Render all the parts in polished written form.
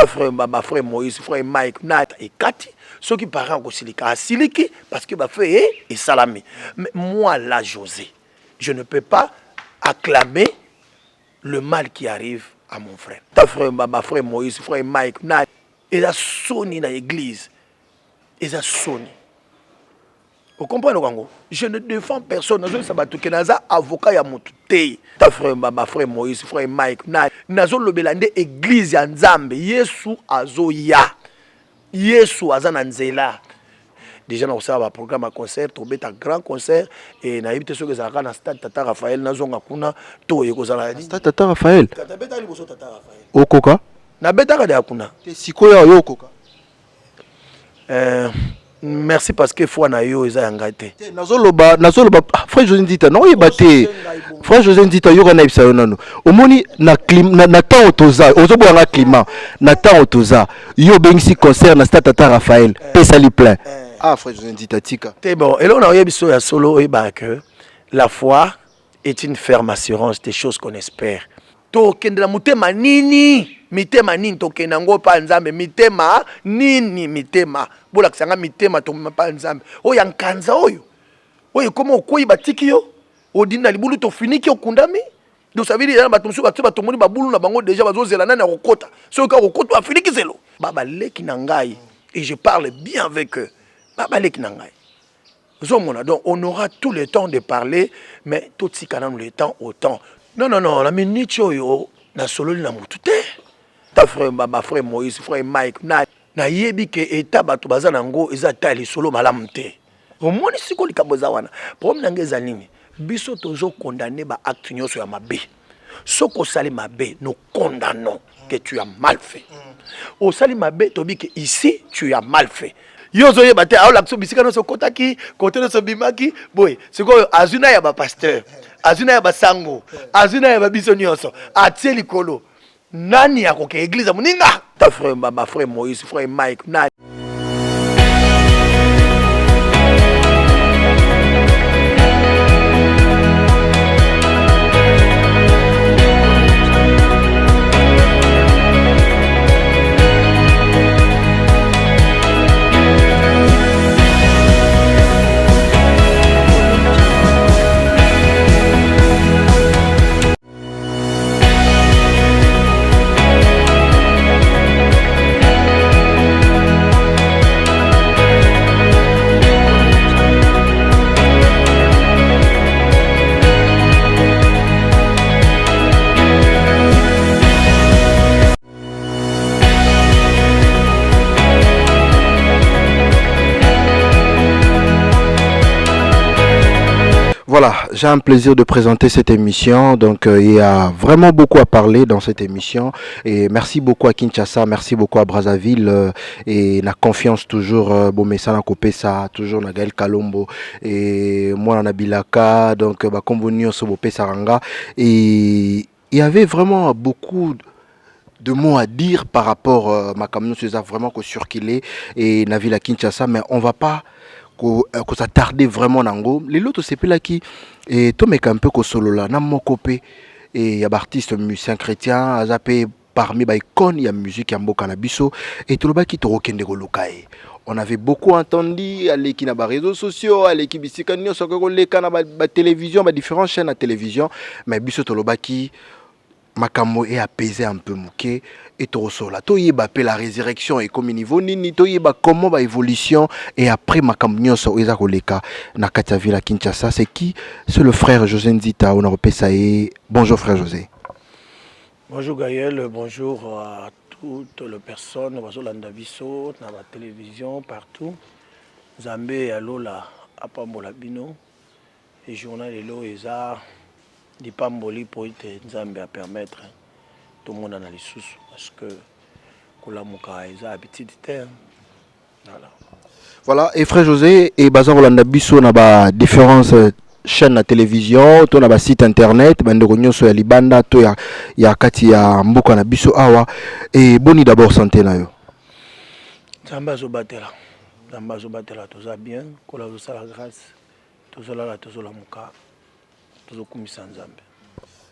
ta frère Baba, frère Moïse, frère Mike, Nat et Kati, ceux qui parlent en Silika, à Siliki, parce que fait et Salami. Mais moi, là, José, je ne peux pas acclamer le mal qui arrive à mon frère. Ta frère Baba, frère Moïse, frère Mike, Nat, et la sonné dans l'église. Et la sonné. Vous comprenez, Wango? Je ne défends personne. Je suis avocat ya moutouté. Ta frère Baba, frère Moïse, frère Mike, Nazo lobelande église ya Nzambe. Yesu azoya. Yesu azananzela. Déjà, nous avons un programme à concert, un grand concert. Et nous avons ce que ça a stade Tata Raphaël. Nous avons un stade Tata Raphaël. Okoka? Na beta de akuna. Sikoya yo okoka. Merci parce que foi na yo eza ngate. Nazoloba frère José Ndita non yebate. Frère José Ndita yo kana ibisa yo nano. Omoni na climat na temps otoza, ozobo nga climat. Na temps otoza, yo bengisi concert na stade Tata Raphaël, pesa li plein. Ah frère José Ndita tika. C'est bon, et là on a yebiso ya solo et que la foi est une ferme assurance des choses qu'on espère. To kendela mutema nini? Mitema nini tokenda ngo pa nzambe mitema nini mitema bola kisanga mitema to pa nzambe oyo nkanza oyo koma okoyi batiki yo odinda libulu to finiki okundami donc ça veut dire ba tumsu ba tomoni babulu na bango déjà bazozela nana kokota so ka kokota afiniki zelo baba leki na ngai et je parle bien avec eux baba leki na ngai zomona donc on aura tout le temps de parler mais tout si kana le temps autant non la minute yo na solo na mutute. Ta frère Baba, frère Moïse, frère Mike, na yebi ke eta bato bazana ngo eza tali solo malamte. Omoni siko likaboza wana. Problème nangeza nini? Biso tozo condamner ba acte nyoso ya mabe. Soko sali mabe, nous condamnons que tu as mal fait. Au sali mabe tobi que ici tu as mal fait. Yozo ye bate aola kso bisika no so kotaki, kote no so bimaki, boy, siko azuna ya ba pasteur, azuna ya ba sango, azuna ya ba biso nyonso, atie likolo. Nani yako ke église muninga ta frère Baba, frère Moïse, frère Mike, nani. Voilà, j'ai un plaisir de présenter cette émission. Donc, il y a vraiment beaucoup à parler dans cette émission. Et merci beaucoup à Kinshasa, merci beaucoup à Brazzaville. Et la confiance toujours, Bomessa Nakopesa, toujours Nagael Kalombo. Et moi, Nabilaka, donc, Bakombonio Sobope Saranga. Et il y avait vraiment beaucoup de mots à dire par rapport à ma camion, c'est vraiment surkilé et Navila Kinshasa, mais on va pas que ça tardait vraiment nango les autres c'est là qui et to meka un peu ko solo là na mokopé et y a artiste musicien chrétien azapé parmi ba icône ya musique ya mboka na biso et to loba ki to rokende ko lokae on avait beaucoup entendu aller qui na ba réseaux sociaux aller qui bisika nyonso ko leka na ba télévision ba différentes chaînes à télévision mais biso to loba ki makambo est apaisé un peu mouké et torosola to yeba pe la résurrection et comme niveau nini to yeba comment va évolution et après makambo nyonso eza koleka na kati ya ville à Kinshasa c'est qui c'est le frère José Ndita on a repesa et bonjour frère José. Bonjour Gaël, bonjour à toutes les personnes bazolanda biso na la télévision partout Zambé alola apambola bino et journal elo eza di pamboli pour te Nzambe à permettre tout le monde dans les sous parce que kolamuka eza habitude terre voilà et frère José et bazar Rolanda biso na ba différentes chaînes à télévision to na ba site internet bandeko nyonso ya libanda to ya kati ya mboka na biso awa et boni d'abord santé na yo Nzambe zo batela toza bien kola zo la grâce tozo la muka.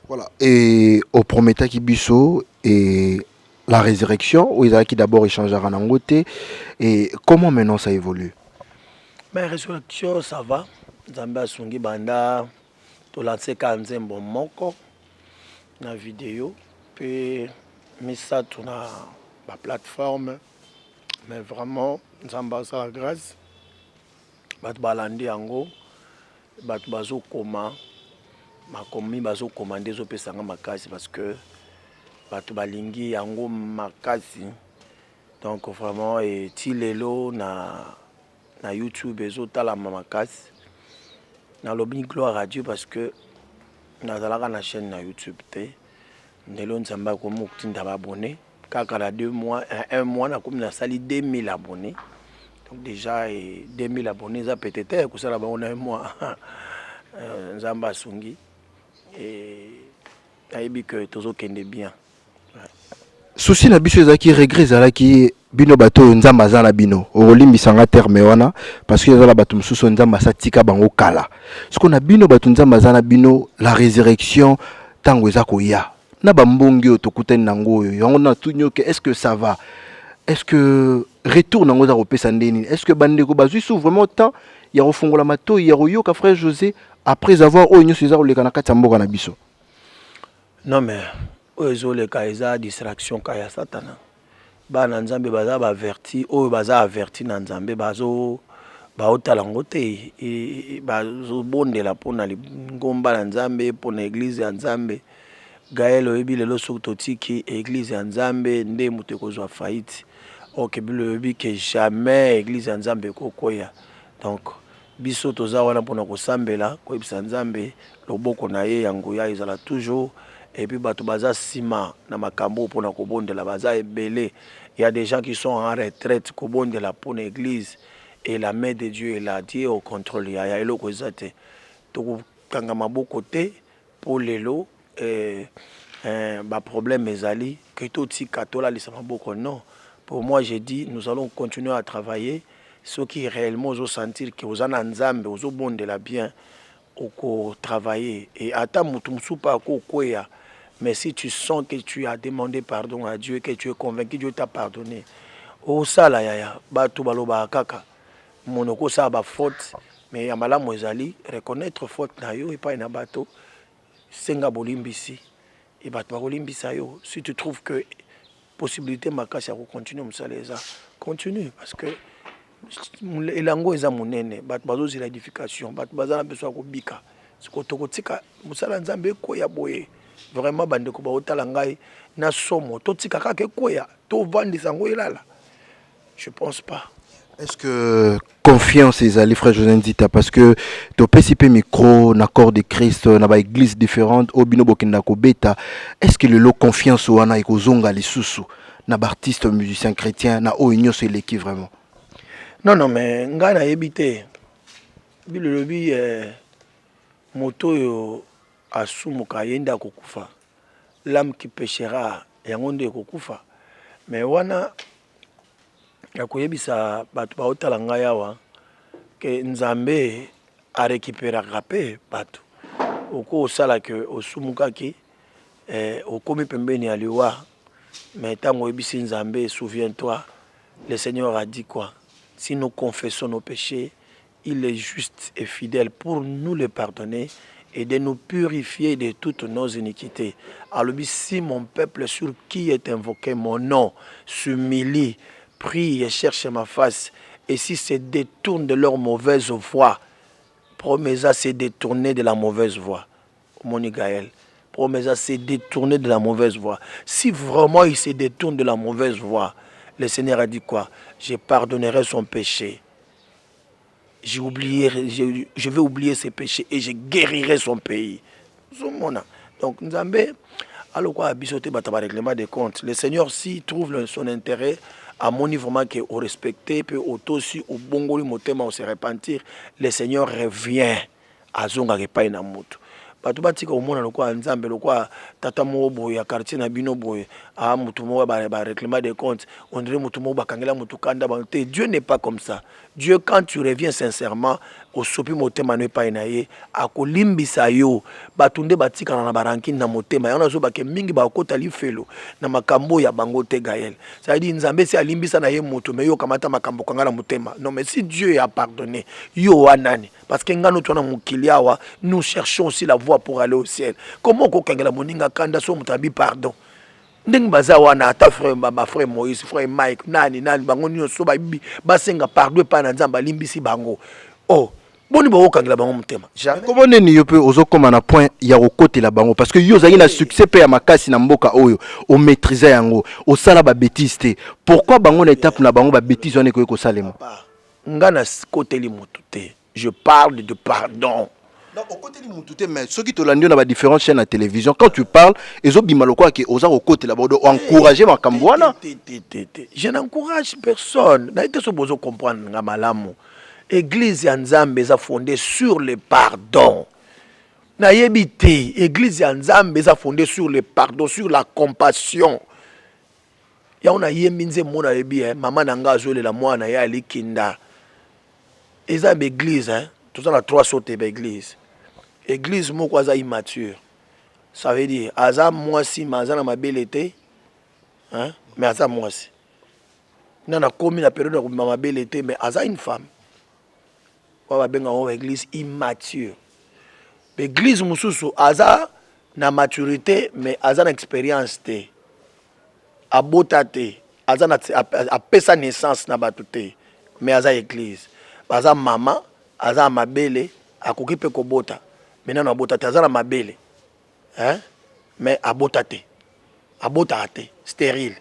Voilà, et au premier Kibiso et la résurrection, où ils qui d'abord échangera en côté. Et comment maintenant ça évolue? Mais résurrection, ça va. Zamba Sungi Banda, to lancé Kanzembo Moko, na vidéo. Puis, mis ça sur la plateforme. Mais vraiment, Zamba sa la grâce. Bat balandi ango, bat bazo koma, makomi bazo commandé zo pesanga makasi parce que bat balingi ango makasi. Donc vraiment et tilelo na YouTube ezo tala makasi. Na lobi gloire à Dieu parce que nazalaka na chaîne na YouTube te. Nelo nzamba ko mukinda ba abonné. Kaka la 2 mois, 1 mois na komi na sali 2000 abonnés. Donc déjà 2000 abonnés ça peut-être que ça là on a un mois. Nzamba Sungi et aibi que tozo kende bien. Souci na biso ezaki regret ezalaki bino bato nzamba za na bino olimbisanga terme wana parce que ezala bato mususu nzamba satika bango kala ce qu'on a bino bato nzamba za na bino la résurrection tango eza koya na bambongi otokutani nango yango na tunyoke est-ce que ça va est-ce que retour nango za kopesa ndeni est-ce que bandeko bazwi sou vraiment temps ya kofungola mato ya koyoka frère José après avoir oyo nyonso eza koleka na kati ya mboka na biso? Non mais les cas distraction kaya satana bana nzambe baza ba averti oyo baza averti na nzambe bazo ba otalango te bazo bondela pona ngomba na nzambe pona église ya nzambe Gaël oyebi lelo sokotiki église ya nzambe nde mutu ekozwa faillite OK bilo oyebi que jamais église ya nzambe kokoya donc biso toza wana pona kosambela koyebisa nzambe loboko na ye yango ya ezala toujours. Et puis bato baza sima na makambo pona kobondela baza ebele. Il y a des gens qui sont en retraite kobondela pour l'église et la main de Dieu est là Dieu au contrôle ya eloko ezate to kanga maboko te pour lelo ba problème ezali que tout tika to la lisa maboko non. Pour moi j'ai dit nous allons continuer à travailler ceux qui réellement ont sentir que aux nzambe aux bondela bien au travailler et ata mutu musupa ko koya. Mais si tu sens que tu as demandé pardon à Dieu, que tu es convaincu que Dieu t'a pardonné, oh ça là ya batu baloba kaka monoko ça ba faute mais ya malamu ezali reconnaître faute na yo et pas na bato senga bolimbisi et bato bolimbisa yo si tu trouves que possibilité makasi ya continuer musaleza continue parce que elango eza monene bato bazozi la edification bato bazana besoin ko bika siko tokotika musala nzambe ko ya boye. Vraiment bandeko ba otala ngai na somo totika kaka koya to vandisa ngo ilala. Je pense pas. Est-ce que confiance ezali frère José Nzita parce que to PCP micro na corps de Christ na ba église différente obino bokenda ko beta est-ce que le confiance wana ikozonga lisusu na ba artiste musicien chrétien na o union c'est l'équipe vraiment? Non mais nga na yebite bilobi moto yo asumuka yenda kokufa l'âme qui péchera yango nde kokufa mais wana ya koyebisa bato ba otala ngai awa ke nzambe a récupérer pe bato oko osala ke osumukaki okomi pembeni ya liwa mais tango oyebisi nzambe souviens-toi le Seigneur a dit quoi si nous confessons nos péchés il est juste et fidèle pour nous les pardonner et de nous purifier de toutes nos iniquités. Alors si mon peuple sur qui est invoqué mon nom s'humilie, prie et cherche ma face, et si se détourne de leur mauvaise voie, promets-à se détourner de la mauvaise voie. Moni Gaël, promets-à se détourner de la mauvaise voie. Si vraiment il se détourne de la mauvaise voie, le Seigneur a dit quoi? Je pardonnerai son péché. Je vais oublier ses péchés et je guérirai son pays. Donc, Nzambe, alors quoi, bisoté bataba règlement des comptes. Le Seigneur, s'il trouve son intérêt, à mon niveau, vraiment, au respecter, puis aussi au bon motema, au se repentir, le Seigneur revient à Zonga Repaï Namutu. bato batika omona lokwa nzambe lokwa tata moko boye ya quartier na bino boye mutu moko ba reclamer des comptes on dirait mutu moko bakangela mutu kanda banté. Dieu n'est pas comme ça. Dieu, quand tu reviens sincèrement au sopi motema no epai na ye akolimbisa yo batunde batika na baranki na motema yana zo bake mingi bakota lifelo na makambo ya bango te Gaël. Ça veut dire nzambe si alimbisa na ye mutu me yo kamata makambo kangala motema. Non mais si Dieu a pardonné yo wanani parce que ngano tona mukiliawa nous cherchons aussi la voie pour aller au ciel. Comment ko kangela moninga kanda so mutabi pardon. Ndeng baza wana ata frère ma frère Moïse frère Mike nani bango nyonso basenga pardon pa na nzamba limbisi bango. Oh boni ba okangela bango mutema. Comment neni yo pe ozokoma na point ya kokotela bango parce que yo zali na succès pe ya makasi na mboka oyo o maîtriser yango o sala ba bêtise te. Pourquoi bango na étape na bango ba bêtise wana ko salema? Ngana koteli mutu te. Je parle de pardon. Non, au côté de Moutouté, mais ceux qui te l'ont dit dans différentes chaînes à télévision, quand tu parles, ils ont bimalo quoi qui osent au côté là-bas, encourager ma cambouana. Je n'encourage personne. D'ailleurs, ce besoin comprendre ngamalamou. Église Nzambe est fondée sur le pardon. Na yebite, Église Nzambe est fondée sur le pardon, sur la compassion. Ya on a yeminze mona yebi maman nanga zole la mwana ya likinda. Eza église hein. Tout ça, on a 3 sautes d'église. Église, moi, quoi, immature. Ça veut dire, Aza, moi, si, ma belle été, hein, mais Aza, moi, si. On a commis la période où ma belle été, mais Aza, une femme. On va bien avoir une église immature. L'église, Moussoussou, Aza, na maturité, mais Aza, na expérience, te. A botate, Aza, a pesa naissance, na batute, mais Aza, église. Aza, maman, Aza mabele akoki pe kobota maintenant na bota azana mabele hein mais abota te stérile.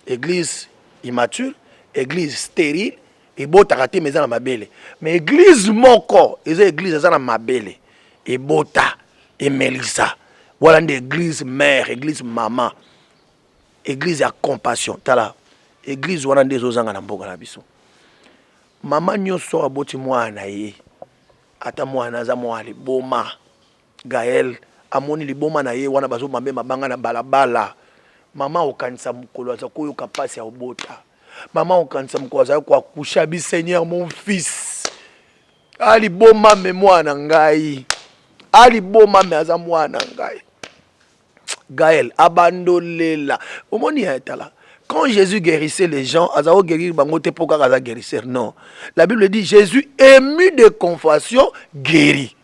Église immature, église stérile et bota te mais azana mabele mais église moko église azana mabele et bota et melisa voilà une église mère, église maman, église à compassion tala église wana des ozanga na mboka na biso. Maman nyonso aboti mwana ye ata mwana za mwana boma Gaël amoni liboma na ye wana bazo mambe mabanga na balabala. Mama okanisa mukolo za koyo kapasi ya obota. Mama okanisa mukolo za kwa kushabi Seigneur mon fils. Ali boma me mwana ngai. Ali boma me aza mwana ngai. Gaël abandolela. Omoni ya etala. Quand Jésus guérissait les gens, Azao guérir bangote pourquoi Aza guérisseur? Non. La Bible dit Jésus ému de compassion guérit.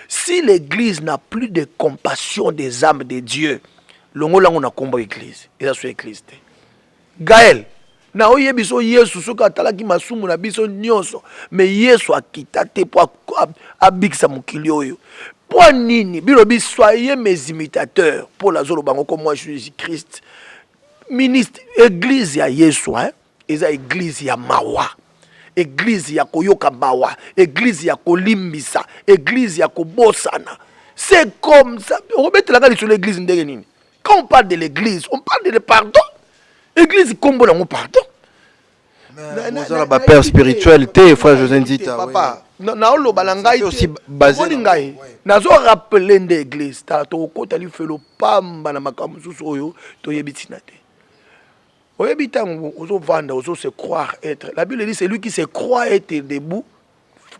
Si l'église n'a plus de compassion des âmes de Dieu, l'ongo là on a combat église. Et ça c'est église. Gaël, na oye biso Yesu soka talaki masumu na biso nyonso, mais Yesu akita te pour abikisa mukili oyo. Pour nini? Bilobi soyez mes imitateurs pour la zolo bango comme moi je suis Christ. Ministre église ya Yesu hein, eza église ya mawa, église ya koyoka bawa, église ya kolimbisa, église ya kobosana. C'est comme ça. On remet la garde sur l'église ndenge nini. Quand on parle de l'église, on parle de pardon. Église kombo na mo pardon. Mais on a la père spiritualité frère José Ndita. Papa, na olo balangai aussi basé ngai. Nazo rappeler l'église, ta to kota li felo pamba na makambo susu oyo to yebitina te. Se croire être. La Bible dit c'est lui qui se croit être debout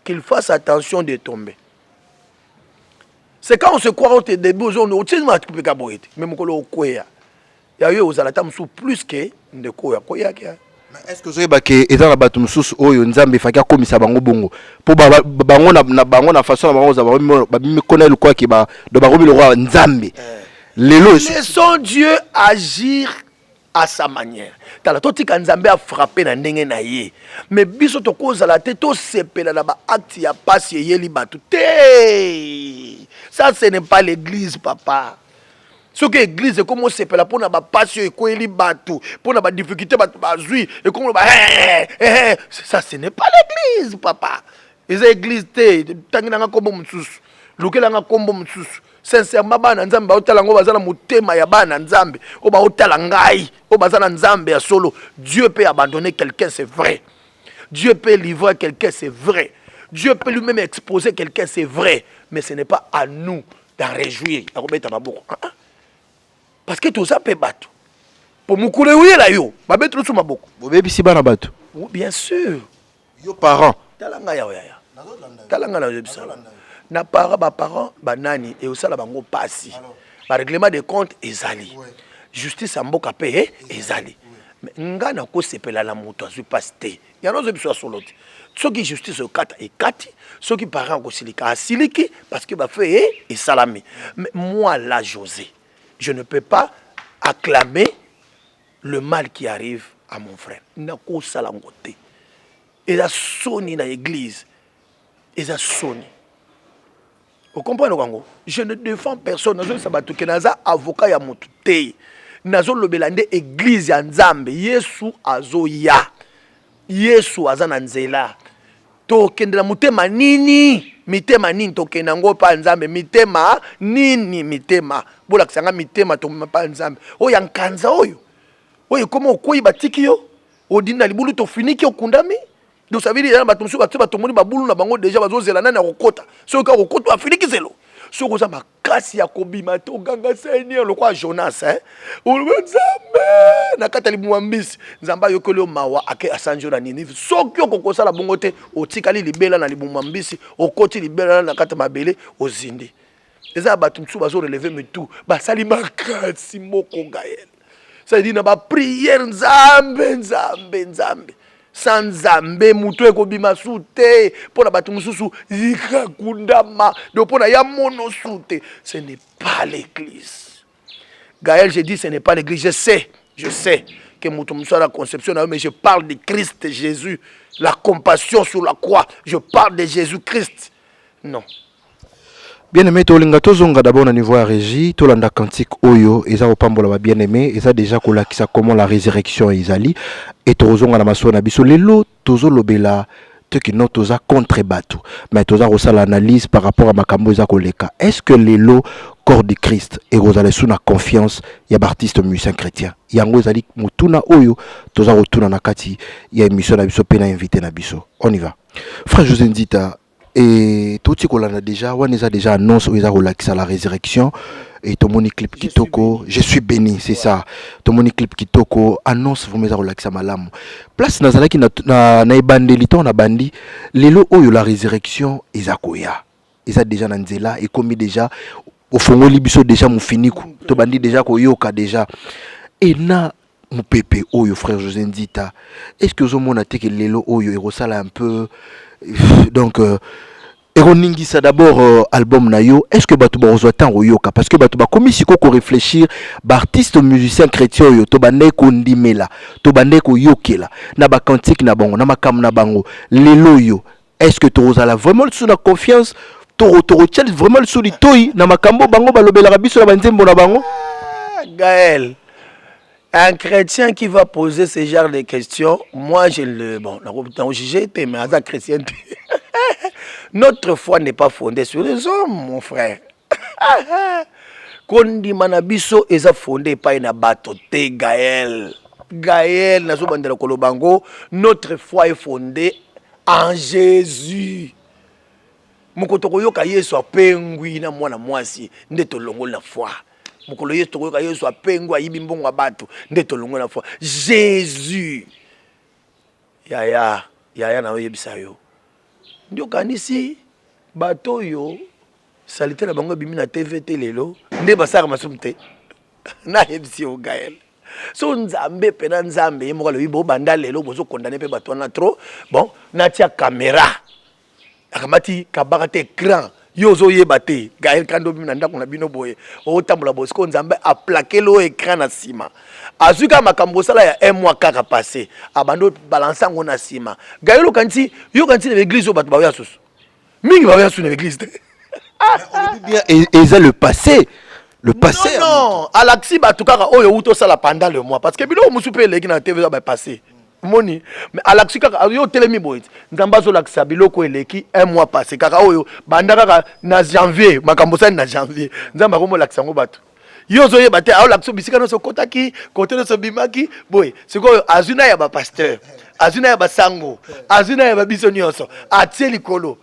qu'il fasse attention de tomber. C'est quand on se croit être debout, on tient à couper caboete. Même quand on koya. Il y a eu aux alatam sous plus que de koya. Est-ce que vous avez que étant la batum sous oyo nzambe faka komisa bango bongo pour bango na bango na façon na bango za ba mi connaître quoi qui ba de ba le roi nzambe. Laissons Dieu agir à sa manière. Tala toti kanzambe a frappé na ndenge na ye. Mais biso to koza la tête to sepela na ba acte ya passe yeli batu. Ça ce n'est pas l'église papa. Ce que l'église est comme on sepela pour na ba passe ko yeli batu, pour na ba difficulté batu bazui et comme ba ça ce n'est pas l'église papa. Eza église te tangina nga kombo mutsusu. Lukela nga kombo mutsusu. Sincèrement bana nzambe ba otala ngo bazana mutema ya bana nzambe o ba otala ngai o bazana nzambe ya solo. Dieu peut abandonner quelqu'un c'est vrai. Dieu peut livrer quelqu'un c'est vrai. Dieu peut lui-même exposer quelqu'un, c'est vrai. Mais ce n'est pas à nous d'en réjouir. Parce que tout ça peut battre. Pour me couler, oui, là, yo. Bien sûr. Yo parents. Na parents banani et aussi la bango passi. Par règlement de compte ezali. Justice en mboka pe ezali. Mais ngana ko sepela la moto azu pasté. Ya no zo biso solo. Ceux qui justice au kata et kati, ceux qui parents ko silika asiliki parce que ba fait et salami. Mais moi là José, je ne peux pas acclamer le mal qui arrive à mon frère. Na ko salangote. Et la soni dans l'église. Et la soni. Vous comprenez, Kongo? Je ne défends personne. Nazo sabatu kenaza avocat ya mutu te. Nazo lobelande église ya Nzambe. Yesu azo ya. Yesu azana nzela. To kendela mutema nini? Mitema nini to kenango pa Nzambe? Mitema nini mitema? Bola kisanga mitema to pa Nzambe. Oya nkanza oyo. Oyo komo okoyi batiki yo. Odina libulu to finiki okundami. Donc ça veut dire que batumsu batumoni babulu na bango déjà bazozela nani akokota. So ka kokota afiliki zelo. So ko za makasi ya kobima to ganga Seigneur le quoi Jonas hein. Nzambe na katali mwambisi. Nzamba yokolo mawa ake asanjo na Ninive. So kyo kokosa la bongo te otikali libela na libumwambisi okoti libela na kata mabele ozindi. Eza batumsu bazo relever me tout. Basali makasi moko Gaël. Ça dit na ba prière Nzambe. Sans Nzambe mutu ekobima sute pona batu mususu ikakundama donc pona ya mono sute. Ce n'est pas l'église. Gaël, je dis ce n'est pas l'église. Je sais que mutu musu a la conception mais je parle de Christ Jésus, la compassion sur la croix. Je parle de Jésus-Christ. Non. Bien aimé, tolinga tozonga d'abord au niveau à régie, tolanda cantique oyo, eza opambola ba bien aimé, eza déjà kolakisa comment la résurrection ezali et tozonga na maso na biso lelo tozo lobela te ki no toza contre bato. Mais toza rosala analyse par rapport à makambo eza koleka. Est-ce que lelo corps du Christ et rozale sous na confiance ya artiste musicien chrétien. Yango ezali mutuna oyo toza rotuna na kati ya émission na biso pe na invité na biso. On y va. Frère José Ndita. Et tout ce qu'on a déjà, on a déjà annoncé à la résurrection. Et ton moni clip Kitoko, je suis béni, c'est ça. Ton moni clip Kitoko annonce vous mettez relaxer malam. Place nazala qui na ebandeli on a bandi. Lelo oyo la résurrection izakoya. Isa déjà nanzela et comme déjà au fond libiso déjà mon finiku. To bandi déjà ko yoka déjà. Et na mon pépé oyo frère José Ndita. Est-ce que vous avez que lelo oyo et resala un peu donc eroningisa d'abord album nayo est-ce que batu ba rezoitan oyoka parce que batu ba komisi ko réfléchir ba artiste musicien chrétien yo to bande ko ndimela to bande ko yokela na ba cantique na bango na makam na bango lelo yo est-ce que to rozala vraiment sous la confiance to challenge vraiment sous litoi na makambo bango balobela biso na banzembo na bango. Gaël, un chrétien qui va poser ce genre de questions, moi je le... Bon, j'ai été, mais à chrétien. Notre foi n'est pas fondée sur les hommes, mon frère. Kondi manabiso est fondé par une batote, Gaël. Gaël, notre foi est fondée en Jésus. Mokotoko yoka yesu apengwi na mwana mwasi ndeto longo na foi. Mokolo yesu tokoyoka yesu apengwa yibi mbongo bato ndeto longo na foi. Jésus. Yaya na oyebisa yo. Ndio kanisi bato yo salite na bango bimi na TVT lelo nde basaka masumte. Na yebisi yo Gaël. So Nzambe pena Nzambe yemo kalo yibo banda lelo bozo condamner pe bato na trop. Bon, na tia caméra. Akamati kabaka te écran yozo yebate Gaël kando bina ndako na bino boye o tambola bosco Nzambe a plaqué lo écran na sima azuka makambo sala ya un mois kaka passé abando balancer ngo na sima Gaël kanti yo kanti na église o bato ba ya susu mingi ba ya susu na église on dit bien et ça le passé non alaxi bato kaka oyo uto sala pendant le mois parce que bilo musupe leki na TV ba passé moni mais alaxi kaka yo telemi boy Nzamba zo lakisa biloko eleki un mois passé kaka oyo banda kaka na janvier makambo sa na janvier Nzamba ko mo lakisa ngo bato yo zo yebate a lakso bisika no so kotaki kote no so bimaki boy siko azuna ya ba pasteur azuna ya basango azuna ya babiso nyonso atie likolo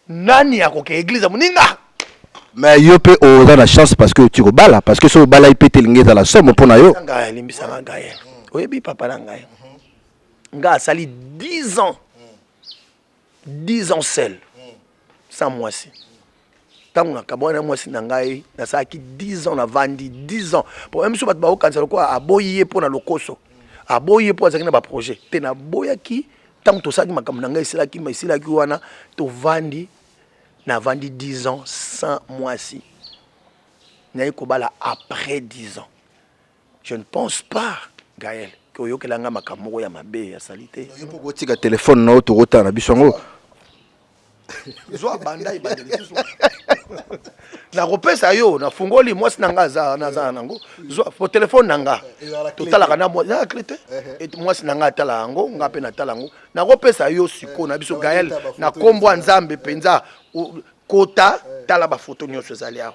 nani akoke église moninga. Mais yo pe oza na chance parce que tu bala parce que so bala ipete lingeza la somme pour na yo nga limbisa nga ye oyebi papa na nga nga asali 10 ans 10 ans seul sans moi si tango na kabona moi si na ngai na saki 10 ans na vandi 10 ans pour même so bat ba okanza ko aboyi pour na lokoso aboyi pour azaki na ba projet te na boyaki tango to saki makambo na ngai silaki wana to vandi na vandi 10 ans sans moi si na ekobala après 10 ans. Je ne pense pas Gaël que yo kelanga makambo ya mabe ya salite yo po kotika téléphone na auto rota na bisongo zo bandai bandeli susu na kopesa yo na fungoli mwasi nanga za nango zo po téléphone nanga totala kana mo na clé et mwasi nanga tala yango nga pe na tala yango na kopesa yo siko na biso Gaël na kombo nzambe penza kota tala ba photo nyonso zali aho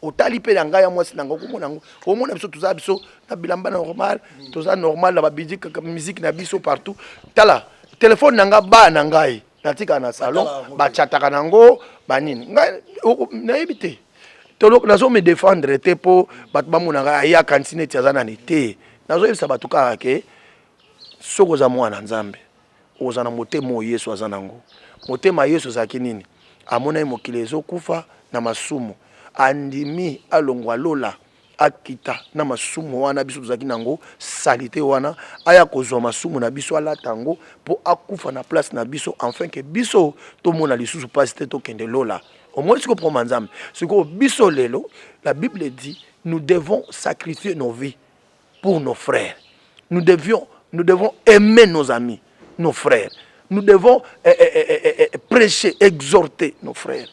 otali pe nanga ya mwasi nanga komona ngo omona biso tuza biso na bilamba normal tuza normal na ba musique na biso partout tala téléphone nanga ba na ngai natika na salon ba chataka nango banini ngai na ebité tolo nazo me défendre te po bat bamuna ngai ya kantine tiazana ni te nazo yebisa batuka ke soko za mwana nzambe ozana motema Yesu azanango motema Yesu zaki nini amona mokili ezokufa na masumu andimi alongwa lola akita na masumu wana biso tuzaki nango salite wana aya kozwa masumu na biso ala tango po akufa na place na biso enfin que biso to mona lisusu passe te to kende lola au moins siko pour manzam siko biso lelo la Bible dit nous devons sacrifier nos vies pour nos frères, nous devons aimer nos amis, nos frères, nous devons prêcher, exhorter nos frères,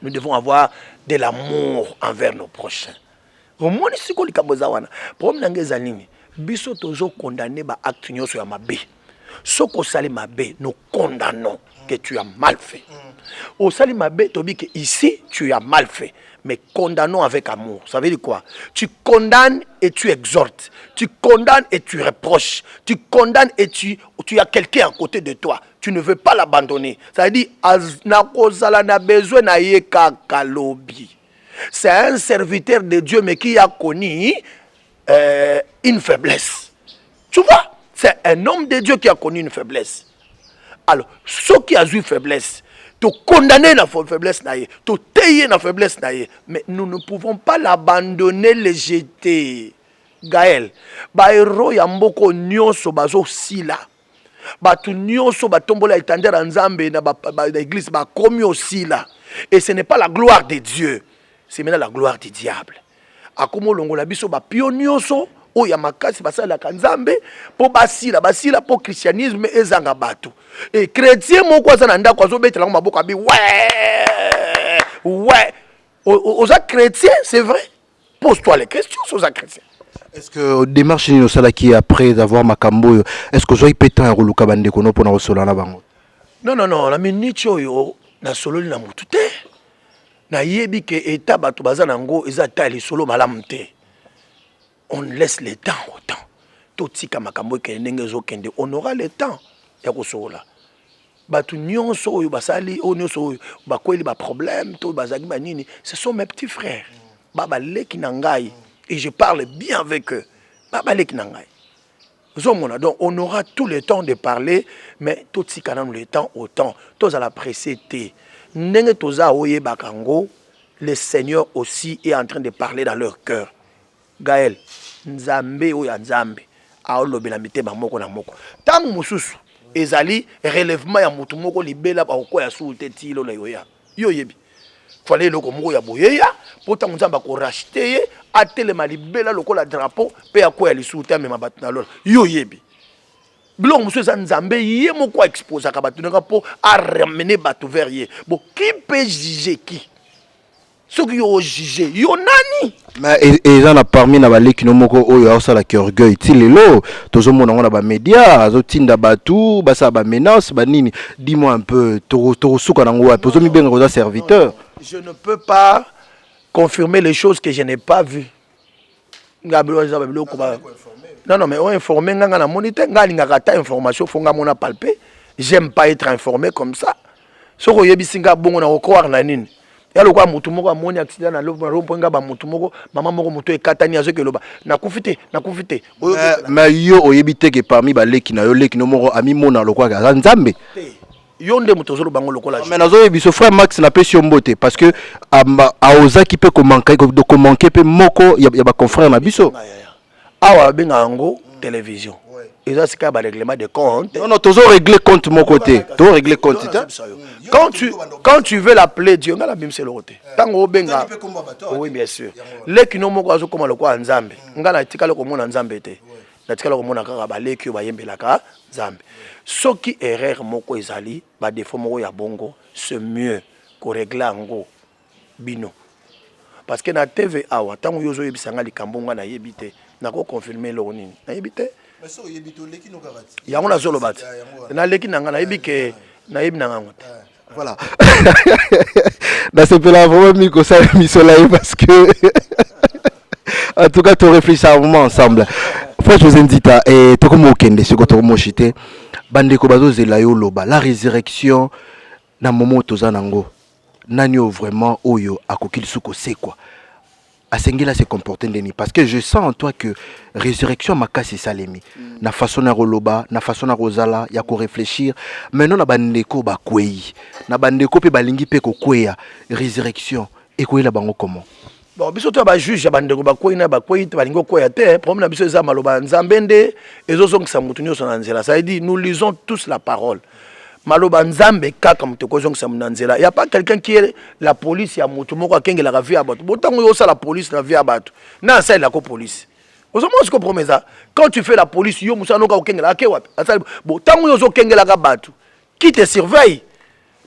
nous devons avoir de l'amour envers nos prochains. Omoni siko likaboza wana problème nangeza nini biso tozo condamner ba acte nyonso ya mabe soko sali mabe nous condamnons que tu as mal fait au sali mabe tobi que ici tu as mal fait mais condamnons avec amour. Ça veut dire quoi? Tu condamnes et tu exhortes, tu condamnes et tu reproches, tu condamnes et tu as quelqu'un à côté de toi, tu ne veux pas l'abandonner. Ça veut dire nakozala na besoin na ye kakalobi. C'est un serviteur de Dieu, mais qui a connu une faiblesse. Tu vois, c'est un homme de Dieu qui a connu une faiblesse. Alors, ceux qui ont eu faiblesse, te condamner la faiblesse, te tailler la faiblesse, mais nous ne pouvons pas l'abandonner, le jeter. Gaël, héros yamboko nyonso bazo sila. Batu nyonso batombola étendard nzambe na l'église ba komi aussi là. Et ce n'est pas la gloire de Dieu. C'est maintenant la gloire du diable. Akomo longola biso ba pionioso o ya makasi basala kanzambe po basila po christianisme ezanga batu. Et chrétien moko za nanda kwa zo betela maboko abi ouais aux chrétiens c'est vrai. Pose-toi les questions aux chrétiens. Est-ce que démarche ni osala qui après avoir makambo est-ce que zo pétant un roluka bande kono pona osola na bango? Non la minute yo na solo na mutu te. Na yebi ke eta bato bazana ngo eza tali solo malamu te. On laisse le temps au temps. Totika makambo ke ndenge zo kende on aura le temps ya kosola. Bato nyonso oyo basali o nyonso oyo bakweli ba problème to bazaki banini, ce sont mes petits frères. Baba leki na ngai et je parle bien avec eux. Baba leki na ngai. Zomona donc on aura tout le temps de parler mais totika na le temps au temps. Tous à la précédé. Nenge toza oye bakango, le Seigneur aussi est en train de parler dans leur cœur. Gaël, nzambe oya nzambe, aolobe na mitema moko na moko. Tangu mususu, ezali relèvement ya mutu moko libela ba ko ya sulte tilo na yoya. Yo yebi. Fallait loko moko ya boyeya, potangu nzamba ko racheter, atelema libela loko la drapeau, pe ya ko ya lisulte mema batna lolo. Yo yebi. Glon monsieur Zanzambe yé moko exposa ka batu nanga po a ramener batu vers yé. Bon qui peut juger qui? Ceux qui ont jugé, yo nani? Mais et ça na parmi na baleki no moko oyo osala ki orgueil ti lelo tozo mona ngona ba média azo tinda batu basa ba menace ba nini dis-moi un peu to suka nango wa tozo mi benga ko serviteur. Je ne peux pas confirmer les choses que je n'ai pas vues. ngabilo za biloko ba non mais on informer nga na moniteur nga linga kata information fonga mona palper. J'aime pas être informé comme ça. Ce que yebisinga bongo na croire na nini. Ya lokwa mutu moko amoni accident na lompo nga ba mutu moko mama moko mutu ekatani azo ke loba na kufite. Mais yo oyebite ke parmi ba leki na yo leki no moko ami mona lokwa ka nzambe. Yonde mutu zo bango lokola. Mais nazo yebiso frère Max na pesi mbote parce que aoza ki peut manquer pe moko ya ba confrère na biso. Awa benga ngo télévision. Et ça c'est un règlement de compte. Non, tu dois régler compte mon côté. Tu dois régler compte. Quand tu veux l'appeler Dieu, on a la Bible c'est le côté. Tango benga. Oui, bien sûr. Les qui n'ont pas comme le quoi Nzambe. On a tika le comme Nzambe te. Na tika le comme na kaka ba les qui ba yembe la ka Nzambe. Ce qui erreur moko ezali, ba défaut moko ya bongo, c'est mieux qu'on règle ngo bino. Parce que na TV awa tango yozo yebisanga likambonga na yebite, na ko confirmer lo nini. Na yebite ya ngona zolo bat na leki nanga na yebike na yebi nanga ngota voilà. Dans ce pays là vraiment miko ça misola parce que en tout cas tu réfléchis un moment ensemble. Frère José Ndita et to comme okende ce que to mo chité bande ko bazo zela yo loba la résurrection na moment tozanango nanyo vraiment oyo akokili suko c'est quoi Asengela se comporter ndeni parce que je sens en toi que résurrection makasi salemi na façon na roloba na façon na rozala ya ko réfléchir maintenant na bandeko ba kwei na bandeko pe balingi pe ko kweya résurrection et koyela bango comment bon biso to ba juge ya bandeko ba kwei na ba kwei te balingo kweya te problème na biso eza maloba nzambende ezozongisa mutu nyonso na nzela ça veut dire nous lisons tous la parole. Maloba nzambe kaka mutoko zonga samunanzela. Il y a pas quelqu'un qui est la police ya mutu moko akenge la vie abatu. Botango yo sa la police la vie abatu. Na ça la ko police. Ozo mo ce compromet ça. Quand tu fais la police yo musa noka okenge la ke wapi. Asali botango yo zo kenge la ka batu. Qui te surveille?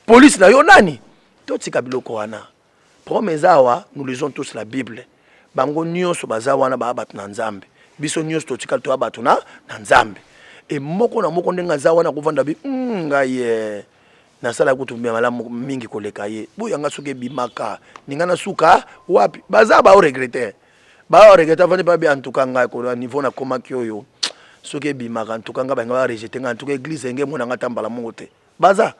Police na yo nani? Toti kabiloko wana. Promesa wa nous lisons tous la Bible. Bango nyonso bazawa na ba abatu na nzambe. Biso nyonso totika to abatu na nzambe. Et moko na moko ndenga zawa na kovanda bi ngaye na sala kutumia malamu mingi koleka ye boya nga suke bimaka ninga na suka wapi baza ba regretter vandi ba bi antuka nga ko na niveau na koma kyoyo suke bimaka antuka nga ba nga rejeter nga antuka église ngé mona nga tambala mongote baza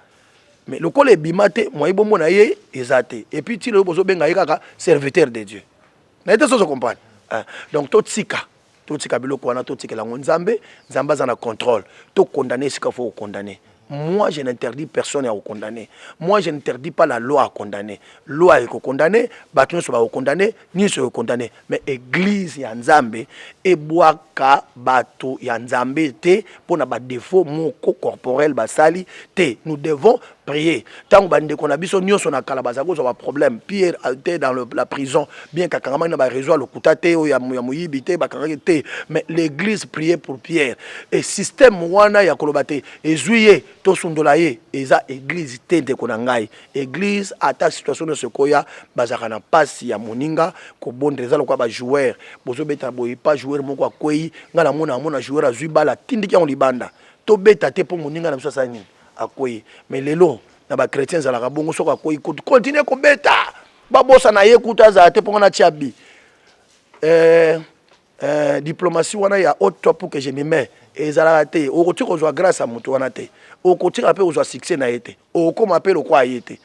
mais le kole bimate moi bombo na ye ezate et puis ti le bozo benga ye kaka serviteur de Dieu na été so comprendre donc totsika totika biloko wana totikela nzambe nzamba za na contrôle to condamner ce qu'il faut condamner. Moi je n'interdis personne à condamner. Moi je n'interdis pas la loi à condamner. Loi est condamner, batun so ba condamner, ni so condamner. Mais église ya nzambe e boaka bato ya nzambe te pona ba défaut moko corporel basali te. Nous devons prier. Tant bande qu'on a biso nyonso na kala bazako so ba problème. Pierre était dans la prison bien kakangama na ba résoudre le kutate o ya muyibité ba te. Mais l'église priait pour Pierre. Et système wana ya kolobate et juillet to sundolaye eza église te de konangai. Église ata situation de sekoya bazaka na pasi ya moninga ko bondreza lokwa ba joueur. Bozo beta boyi pas joueur moko akwei ngala mona joueur azui bala tindiki on libanda. To beta te po moninga na biso sani. Akoyi mais lelo na ba chrétiens za la kabongo soko akoyi continue ko beta ba bossa na ye kuta za te ponga na tiabi diplomatie wana ya haut top pour que je me mets ezala te o koti ko zwa grâce à mutu wana te o koti ka pe o zwa succès na yete o ko m'appelle ko ayete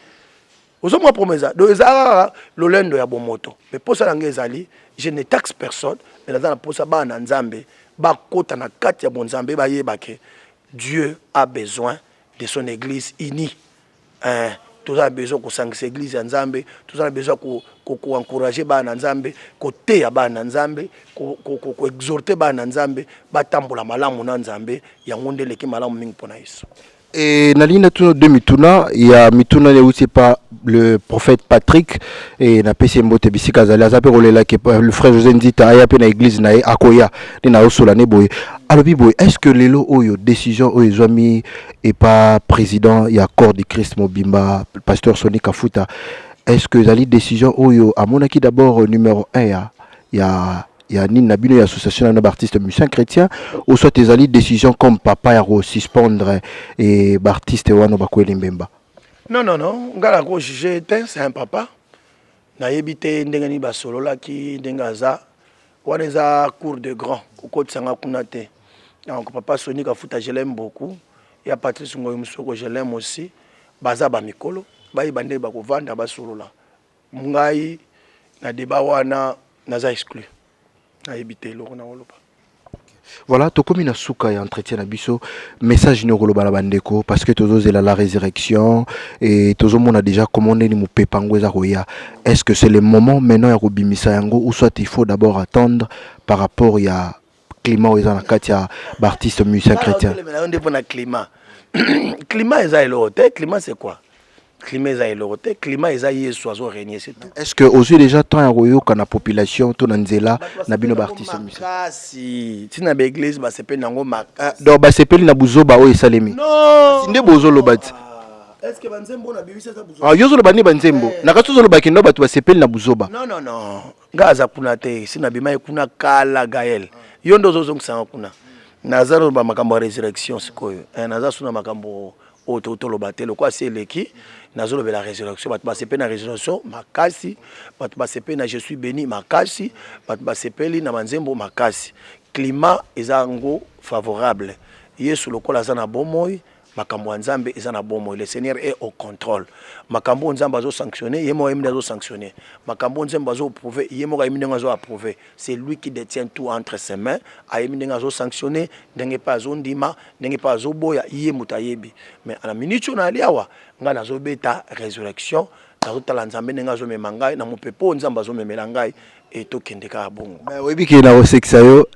ozo mo promesa do ezala lolendo ya bomoto mais posa na ngezali je ne taxe personne mais na posa ba na nzambe ba kota na kati ya bonzambe ba yebake Dieu a besoin de son église unie. Tous a besoin que cette église nzambe, tous a besoin qu'on encourager ba nzambe, ko teya ba nzambe, ko exhorter ba nzambe, ba tambola malamu na nzambe, ya ngonde leki malamu mingi pona Yesu. Et Nalina Tuno de Mituna, il y a Mituna aussi pas le prophète Patrick et na pesi mbote bisika zali azape rolela que le frère José Ndita aya pe na église na akoya ni na osola ne boy. Alors biboy, est-ce que lelo oyo décision oyo zwami et pas président ya corps de Christ Mobimba pasteur Sonic Kafuta, est-ce que zali décision oyo à mon aki d'abord numéro 1 il y a une association d'artistes musiciens chrétiens ou soit tes alliés décision comme papa ya suspendre et artiste wano bakweli mbemba non ngala ko juger c'est un papa na yebite ndengani basolola ki ndengaza wana eza cours de grand kokotisanga kuna te. Donc papa Sonic Afuta je l'aime beaucoup. Il y a Patrice Ngoyi Musoko je l'aime aussi. Baza ba mikolo bayi bande ba kovanda ba solola. Ngai na débat wana naza exclu. Na ebité lo na olopa. Voilà, tokomi na suka ya entretien na biso message ni okoloba na bandeko parce que tozo zela la résurrection et tozo mona déjà comment ni mupepango eza koya. Est-ce que c'est le moment maintenant ya kobimisa yango ou soit il faut d'abord attendre par rapport ya climat eza na kati ya artiste musicien chrétien? Climat. Climat eza elote, climat c'est quoi? Climat eza elote, climat eza yesu azo régner c'est tout. Est-ce que aussi déjà temps ya koyoka na population to na nzela na bino ba artiste musicien? Kasi tina ba église ba sepeli nango makasi. Donc ba sepeli na buzoba o esalemi. Non. Sinde bozo lobati. Est-ce que banzembo na bibisa za buzoba? Ah yozo lobani banzembo. Na katuzo lobaki ndo batu ba sepeli na buzoba. Non non non. Ngaza kuna te, sina bima kuna kala Gaël. Yo ndo zozo kusanga kuna. Nazaro ba makambo résurrection sikoyo. Naza suna makambo oto lobatelo kwa seleki. Nazolo be la résurrection bat basepe na résurrection makasi bat basepe na je suis béni makasi bat basepeli na manzembo makasi climat ezango favorable yesu lokola za na bomoi makambo nzambe eza na bomoi le seigneur est au contrôle makambo nzambe azo sanctionner yemo yemne azo sanctionner makambo nzambe azo approuver yemo yemne azo approuver c'est lui qui détient tout entre ses mains ayemne azo sanctionner ndenge pas azo ndima ndenge pas azo boya yemo tayebi mais à la minute on aliawa nga nazo beta résurrection nazo tala nzambe ndenge azo memangai na mopepo nzambe azo memela ngai et to kendeka bongo mais oui biki na osexa yo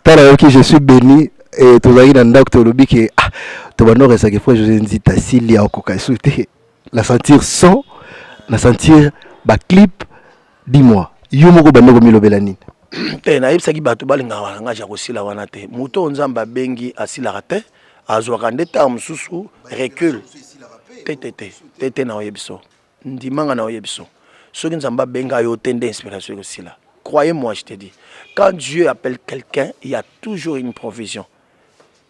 tala yo ki je suis béni et tozali na ndako tolobi ke to banoresa ke fois José Nzita Silia okoka souté la sentir son la sentir ba clip dis-moi yo moko bandoko milobela nini te na yebisaki bato balinga wana nga ja kosila wana te moto nzamba bengi asilaka te azwaka nde ta mosusu recul te na oyebiso ndimanga na oyebiso soki nzamba benga yo te nde inspiration ekosila. Croyez-moi, je te dis, quand Dieu appelle quelqu'un, il y a toujours une provision.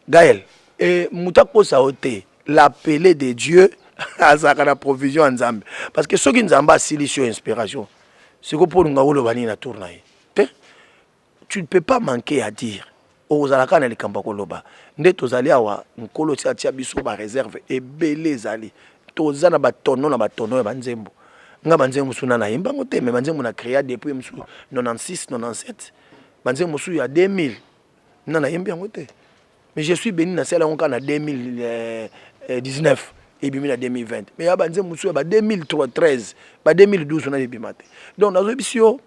Gaël, et Moutako Saote, l'appelé de Dieu, à la provision en Zambie. Parce que ceux qui n'ont pas sur inspiration, c'est que pour nous, tu ne peux pas manquer à dire. Aux Alakana, les Kambakoloba, net aux Aliawa, un colossal Tiabiso, réserve, et belé Zali, Tozana Batono, la Batono, et Banzembo. Nga banzembo suna na imba ngote mais banzembo na créé depuis 96 97 banzembo su ya 2000 na imba ngote mais je suis béni na cela on na 2019 et bimi na 2020 mais ya banzembo su ba 2013 ba 2012 na bimate donc nazo bisio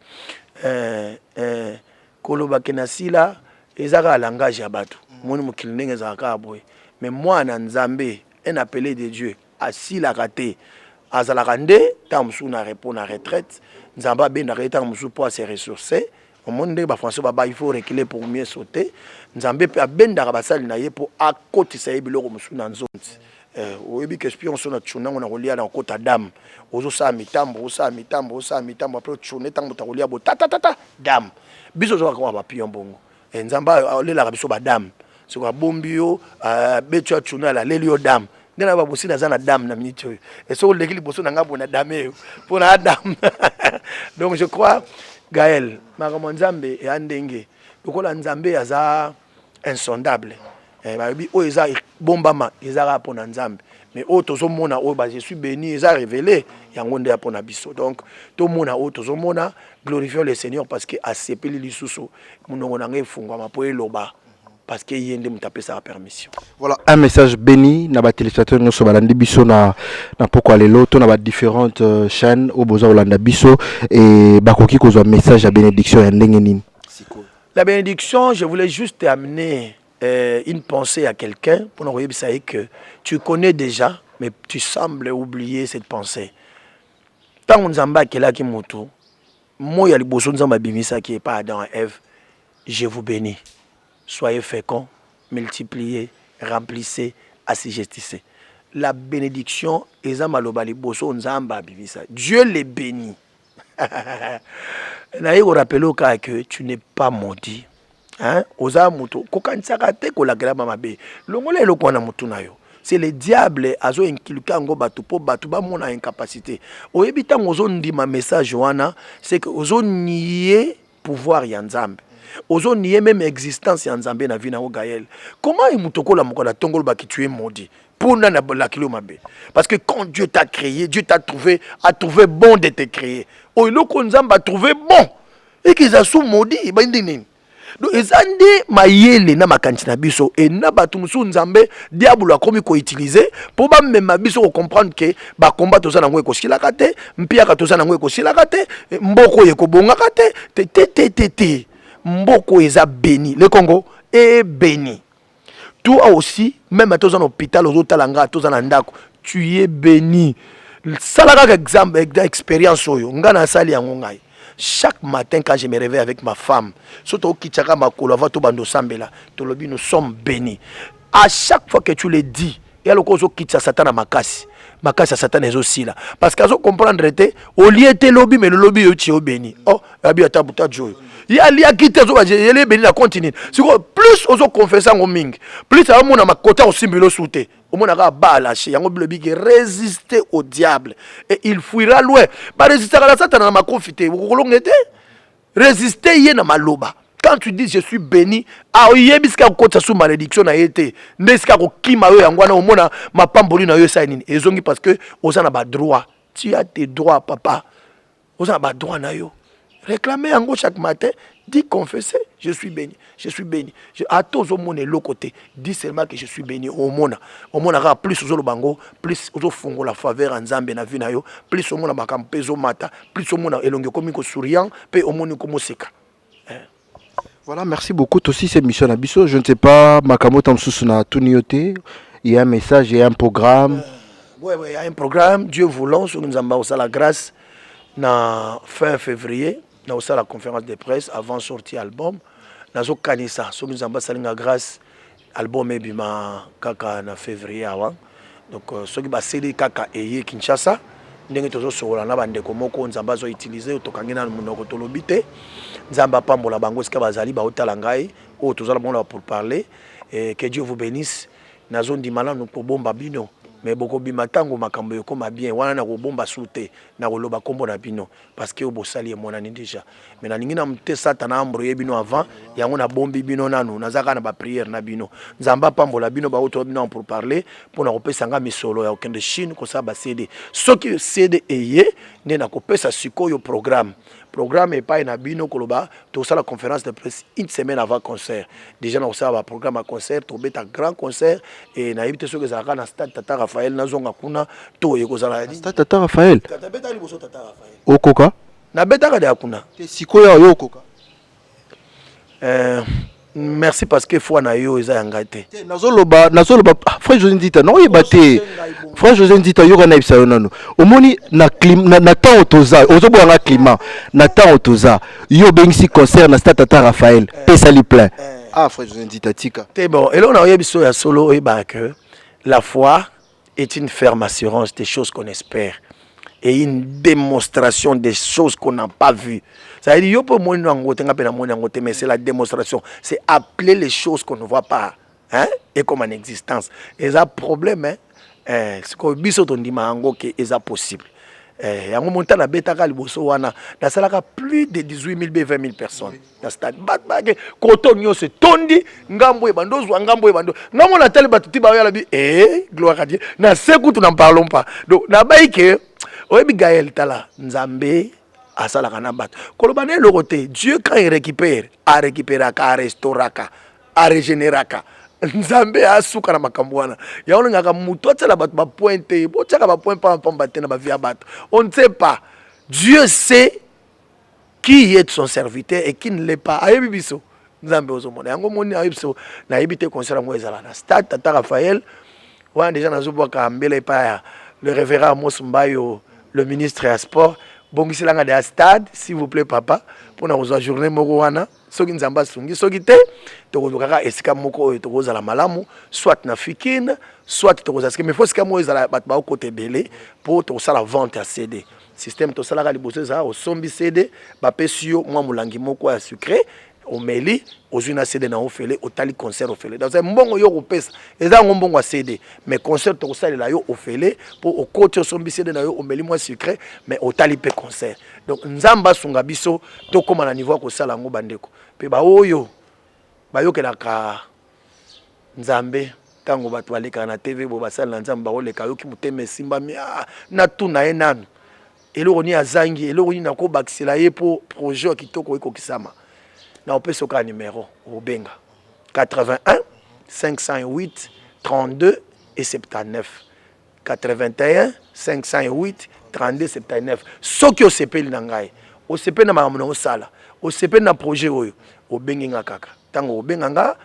koloba kenasila ezaka langage ya bato moni mokili ndenge ezaka boye mais moi na nzambe un appelé de Dieu asila kate azalaka nde ta musu na répond na retraite nzamba ben na retraite musu pour se ressourcer au monde ba français ba il faut reculer pour mieux sauter nzambe pe abendaka basali na ye pour akotisa ye biloko musu na nzonzi oyebi que espion so na tshuna ngona kolia na kota dam ozo sa mitambo après tshune tango ta kolia bo tata dam biso zo ka ba pion bongo nzamba olela biso ba dam so ka bombio betwa tshuna la lelio dam ndena ba bosina za na dame na minute oyo et so le kili boso na ngabo na dame pour na dame donc je crois Gaël makambo nzambe ya ndenge lokola nzambe aza insondable ba bi o eza bombama ezara pona nzambe mais o tozo mona o ba je suis béni eza révélé yango nde pona biso donc to mona o tozo mona glorifions le Seigneur parce que asepeli lisusu munongo na ngai fungwa mapo eloba parce que y a une permission. Voilà un message béni na ba téléspectateurs nous balandi biso na poko lelo to na ba différentes chaînes au boza olanda biso et bakoki kozwa message à bénédiction ya ndenge nini. La bénédiction, je voulais juste amener une pensée à quelqu'un pour nous dire que tu connais déjà mais tu sembles oublier cette pensée. Tant nzamba kela ki moto moya liboso nzamba bimisa qui est pas Adam et Ève, je vous bénis. Soyez féconds, multipliez, remplissez, assujettissez. La bénédiction, Dieu les bénit. Naïe au rappel au cas que tu n'es pas maudit. Hein? C'est le diable azo inculqué ngo batu po batu ba mona incapacité. Oyebi tango ozo ndima message wana, c'est que ozo nier pouvoir ya nzambe. Ozo nié même existence ya nzambe na vie na Gaël. Comment il mutokola mokola tongolo ba ki tu es maudit pour na la kilo mabe? Parce que quand Dieu t'a créé, Dieu t'a trouvé, a trouvé bon de te créer. O iloko nzamba a trouvé bon et qu'ils a sous maudit ba ndini. Donc ezandi mayele na makanti na biso et na batu musu nzambe diable a komi ko utiliser pour ba même biso ko comprendre que ba combat to za nango ko silaka te, mpia ka to za nango ko silaka te, mboko ye ko bongaka te. Mboko eza béni. Le Congo est béni. Toi aussi, même à tous en hôpital, aux autres langues, tous en andako, tu es béni. Salaka exemple, expérience oyo, ngana sali yangongai. Chaque matin quand je me réveille avec ma femme, surtout kichaka makolo va to bando sambela, to lobi nous sommes bénis. À chaque fois que tu le dis, il y a le cause kitcha satana makasi. Makasi Satan est aussi là. Parce qu'à comprendre, au lieu de lobby, mais le lobby est béni. Oh, il y a tabuta joy. Il y a lié quitté, il y a béni la continue. Plus aux confessants au ming, plus à mon ma côté au symbole sauté. Au moins à bas lâché, il y a un lobby qui résister au diable et il fuira loin. Pas résister à la Satan à ma confité. Vous voulez résister y na maloba. Quand tu dis je suis béni, ah yebiska ko sous malédiction na été. Neska ko kima yo yangwana omona mapamboli na yo sa nini. Ezongi parce que osana ba droit. Tu as tes droits papa. Osana ba droit na yo. Réclamer en chaque matin, dis confesser, je suis béni, je suis béni. À tous au monde et l'autre côté, dis seulement que je suis béni au monde. Au monde aura plus aux bango, plus aux fongo la faveur en Zambie na vie na yo, plus au monde bakampezo mata, plus au monde elonge komiko souriant, pe au monde comme seka. Voilà, merci beaucoup. Aussi, c'est Mission Abisso. Je ne sais pas, Makamo Tamsousuna Tuniote. Il y a un message, il y a un programme. Oui, il y a un programme. Dieu voulant, sur nous avons la grâce. Na fin février, nous avons la conférence de presse avant de sortir l'album. Nous avons Kanisa. Sur nous avons la grâce. L'album est bima kaka na février avant. Donc, ce qui va céder kaka et Kinshasa. Ndenge tozo sola na bandeko moko nzamba zo utiliser otokangena munoko tolobite nzamba pambola bango sika bazali ba otala ngai o tozala bon pour parler et que Dieu vous bénisse nazo ndimala no ko bomba bino mais boko bimatango makambo yoko mabien wana na ko bomba sute na ko loba kombo na bino parce que obosali emonani déjà mais na ningi na mte satana ambroye bino avant yango na bombi bino nanu nazaka na ba prière na bino nzamba pambola bino ba oto bino pour parler pour na kopesa nga misolo ya okende Chine ko sa ba CD soki CD eye ne na kopesa sikoyo programme et pas na bino koloba to la conférence de presse une semaine avant concert déjà na ça va programme à concert to beta grand concert et na ibite soki za kana stade Tata Raphaël na zonga kuna to yeko za stade Tata Raphaël Tata beta liboso Tata Raphaël okoka na beta ka de kuna te sikoyo yo okoka merci parce que foi na yo eza yangate nazoloba frère José Ndita non yebate frère José Ndita yo kana ibisa yo nanu omoni na climat na temps otoza ozoboya nga climat na temps otoza yo bengisi concert na stade Tata Raphaël pesa li plein ah frère José Ndita tika c'est bon et là on a yebiso ya solo et que la foi est une ferme assurance des choses qu'on espère et une démonstration des choses qu'on n'a pas vues. Ça veut dire mais c'est la démonstration. C'est appeler les choses qu'on ne voit pas hein, et comme en existence. Et ça problème, hein, c'est que c'est possible. Il y a un montant de bêta plus de 18 000 20 000 personnes. Dans le stade. Quand se tondi, ngambo e bando, ngambo e bando. Ngambo na tele batuti ba yala bi gloire à Dieu. Na seku tu n'en parlons pas. Donc na baike oyebi Gaël tala nzambe asala kana bat. Kolobane le côté Dieu quand il récupère, a récupéraka, a restauraka, a régénéraka. Nzambe asuka na makambwana ya on ngaka mutu atela bat ba pointe bo tsaka ba point pa batena ba via bat on ne sait pas Dieu sait qui est son serviteur et qui ne l'est pas ayebi biso nzambe ozomona yango moni ayebiso na yebite concert mo ezala na stade Tata Raphaël wana déjà nazo boka mbele pa le révérend Amos Mbayo le ministre des sports bongisi langa de stade s'il vous plaît papa pour na ozo journée moko wana soki nzamba sungi soki te tokozokaka esika moko oyo tokozala malamu soit na fikine soit tokozala mais faut sika mo ezala bat ba côté belé pour tokosala vente à CD système tosalaka liboso za o sombi CD ba pesio mwa mulangi moko ya sucré omeli ozuna CD na ofele otali concert ofele dans un mbongo yo kopesa eza ngombongo a CD mais concert tokosalela yo ofele pour o côté sombi CD na yo omeli mwa sucré mais otali pe concert donc nzamba sunga biso to koma na niveau ko sala ngo bandeko pe ba oyo bayokelaka nzambe tango bato baleka na TV bo basala na nzamba oleka yoki muteme simba mi na tuna ye nanu eloko ni azangi eloko ni nako bakisela ye po projet kitoko ekokisama na opeso ka numéro obenga 81 508 32 et 79 81 508 32 79 soki osepeli na ngai osepeli na makambo na osala osepeli na projet oyo obengi nga kaka tango obenga nga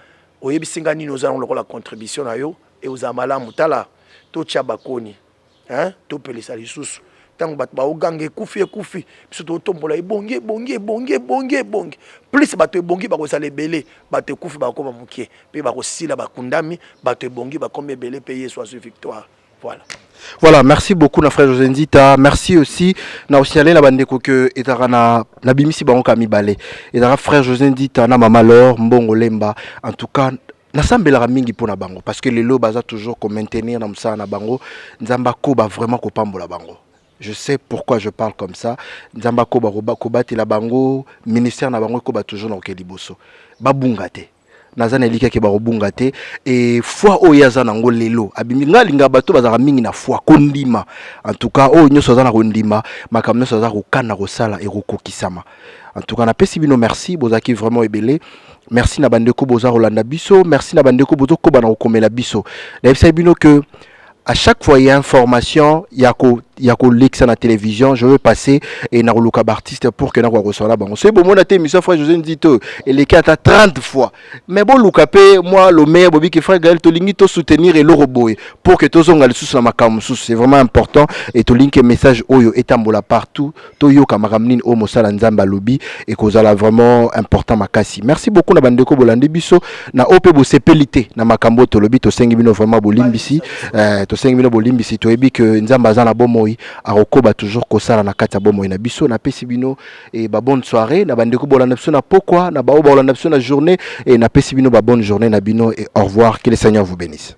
oyebisinga nini ozala lokola contribution na yo e ozamala mutala to tia bakoni hein to pelisa lisusu tango bato baogange ekufi biso totombola ebongi plus bato ebongi bakozala ebele bato ekufi bakoma mokie mpe bakosila bakundami bato ebongi bakoma ebele mpe yesu azwi victoire. Voilà, merci beaucoup na frère José Nzita, merci aussi na osialé na bandeko que etara na bimisi bango kamibale etara frère José Nzita na mama Laure Mbongo Lemba. En tout cas nasambelaka mingi pona bango parce que lelo baza toujours ko maintenir na musala na bango nzamba ko ba vraiment ko pambola bango. Je sais pourquoi je parle comme ça. Nzamba ko ba ko batela bango ministère na bango ko ba toujours na okeliboso babungate nazana elika ke barobunga te et foi oyaza nango lelo abimi ngalinga bato bazaka mingi na foi kondima en tout cas o nyoso za na kondima makamno so za kokana kosala e kokokisama en tout cas na pesi bino merci bozaki vraiment ebele merci na bandeko boza Rolanda biso merci na bandeko bozo ko bana kokomela biso na ebisa bino que à chaque fois il y a information yako lexa na télévision je veux passer et na luka artiste pour que na ko recevoir bon c'est bon mon émission frère José Nzito et les 4 30 fois mais bon luka pe moi le meilleur bobi que frère Gaël Tolingi to soutenir et le roboy pour que tozonga le sous na makam sous c'est vraiment important et to link message oyo etambola partout to yo kamaramnine o mosala nzamba lobi et kozala vraiment important makasi merci beaucoup na bandeko bolande biso na ope bo sepelité na makambo to lobi to sengi bino vraiment bolimbisi to sengi bino bolimbisi to ebi que nzamba za na bomo arokoba toujours kosala na kati ya bomo na biso na pesi bino et ba bonne soirée na bandeko bolanda biso na pokwa na ba bolanda biso na journée et na pesi bino ba bonne journée na bino et au revoir, que le Seigneur vous bénisse.